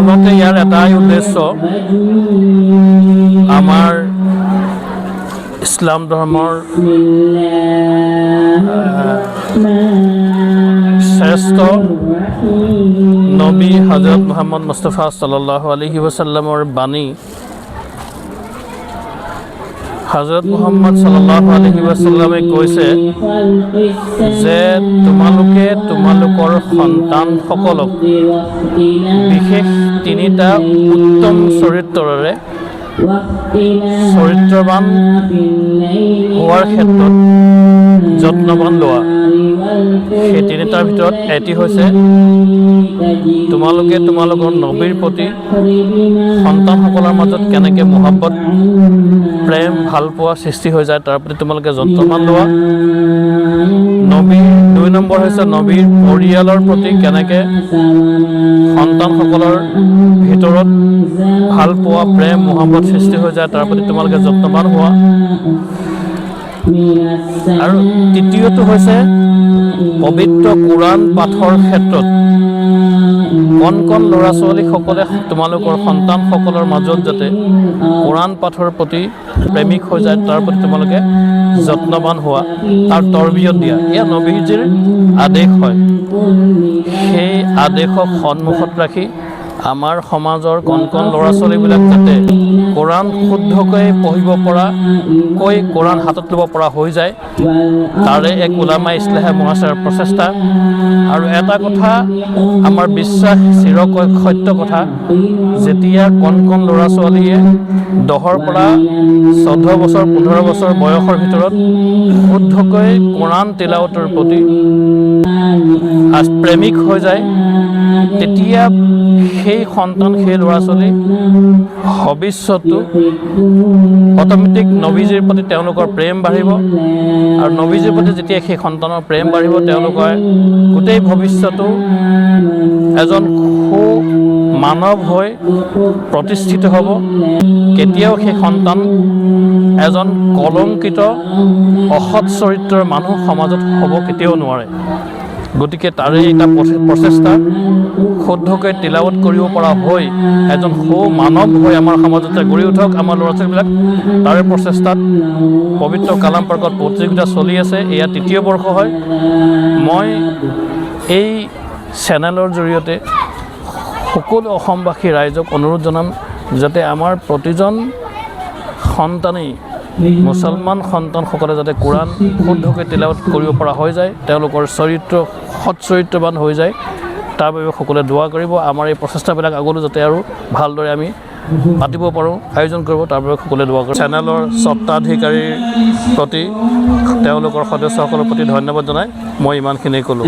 আচলতে ইয়াৰ এটাই উদ্দেশ্য আমাৰ ইছলাম ধৰ্মৰ শ্ৰেষ্ঠ নবী হজৰত মুহাম্মদ মুস্তাফা সাল্লাল্লাহু আলাইহি ওয়াসাল্লামৰ বাণী হজৰত মুহাম্মদ সাল্লাল্লাহু আলাইহি ওয়াসাল্লামে কৈছে যে তোমালোকে তোমালোকৰ সন্তানসকলক বিশেষ তিনিটা উত্তম চৰিত্ৰৰে চৰিত্ৰবান হোৱাৰ ক্ষেত্ৰত যত্নবান লোৱা। সেই তিনিটাৰ ভিতৰত এটি হৈছে তোমালোকে তোমালোকৰ নবীৰ প্ৰতি সন্তানসকলৰ মাজত কেনেকৈ মহব্বত প্ৰেম ভালপোৱা সৃষ্টি হৈ যায় তাৰ প্ৰতি তোমালোকে যত্নবান লোৱা। দুই নম্বৰ হৈছে নবীৰ পৰিয়ালৰ প্ৰতি কেনেকৈ সন্তানসকলৰ ভিতৰত ভালপোৱা প্ৰেম মহব্বত সৃষ্টি হৈ যায় তাৰ প্ৰতি তোমালোকে যত্নবান হোৱা। আৰু তৃতীয়টো হৈছে পবিত্ৰ কোৰাণ পাঠৰ ক্ষেত্ৰত কণ কণ ল'ৰা ছোৱালীসকলে তোমালোকৰ সন্তানসকলৰ মাজত যাতে কোৰাণ পাঠৰ প্ৰতি প্ৰেমিক হৈ যায় তাৰ প্ৰতি তোমালোকে যত্নবান হোৱা আৰু তৰবিয়ত দিয়া। এয়া নবীজীৰ আদেশ হয়। সেই আদেশক সন্মুখত ৰাখি আমাৰ সমাজৰ কণ কণ ল'ৰা ছোৱালীবিলাক যাতে কোৰাণ শুদ্ধকৈ পঢ়িব পৰাকৈ কোৰাণ হাতত ল'ব পৰা হৈ যায় তাৰে এক উলামা ইছলাহে মুআছিৰাৰ প্ৰচেষ্টা। আৰু এটা কথা আমাৰ বিশ্বাস সত্য কথা, যেতিয়া কণ কণ ল'ৰা ছোৱালীয়ে 10ৰ পৰা 14 বছৰ 15 বছৰ বয়সৰ ভিতৰত শুদ্ধকৈ কোৰাণ তিলাৱতৰ প্ৰতি প্ৰেমিক হৈ যায় তেতিয়া সেই সন্তান সেই ল'ৰা ছোৱালী ভৱিষ্যতটো অট'মেটিক নবীজীৰ প্ৰতি তেওঁলোকৰ প্ৰেম বাঢ়িব। আৰু নবীজীৰ প্ৰতি যেতিয়া সেই সন্তানৰ প্ৰেম বাঢ়িব তেওঁলোকৰ গোটেই ভৱিষ্যতটো এজন সু মানৱ হৈ প্ৰতিষ্ঠিত হ'ব। কেতিয়াও সেই সন্তান এজন কলংকিত অসৎ চৰিত্ৰৰ মানুহ সমাজত হ'ব কেতিয়াও নোৱাৰে। গতিকে তাৰে এটা প্ৰচেষ্টা শুদ্ধকৈ তিলাৱত কৰিব পৰা হৈ এজন সু মানৱ হৈ আমাৰ সমাজতে গঢ়ি উঠক আমাৰ ল'ৰা ছোৱালীবিলাক। তাৰে প্ৰচেষ্টাত পবিত্ৰ কালাম পাৰ্কত প্ৰতিযোগিতা চলি আছে। এয়া 3য় বৰ্ষ হয়। মই এই চেনেলৰ জৰিয়তে সকলো অসমবাসী ৰাইজক অনুৰোধ জনাম যাতে আমাৰ প্ৰতিজন সন্তানেই মুছলমান সন্তানসকলে যাতে কোৰাণ শুদ্ধকৈ তিলাৱত কৰিব পৰা হৈ যায় তেওঁলোকৰ চৰিত্ৰ সৎ চৰিত্ৰবান হৈ যায় তাৰ বাবে সকলোৱে দোৱা কৰিব। আমাৰ এই প্ৰচেষ্টাবিলাক আগলৈ যাতে আৰু ভালদৰে আমি পাতিব পাৰোঁ আয়োজন কৰিব তাৰ বাবে সকলোৱে দোৱা কৰিব। চেনেলৰ স্বত্বাধিকাৰীৰ প্ৰতি তেওঁলোকৰ সদস্যসকলৰ প্ৰতি ধন্যবাদ জনাই মই ইমানখিনি ক'লোঁ।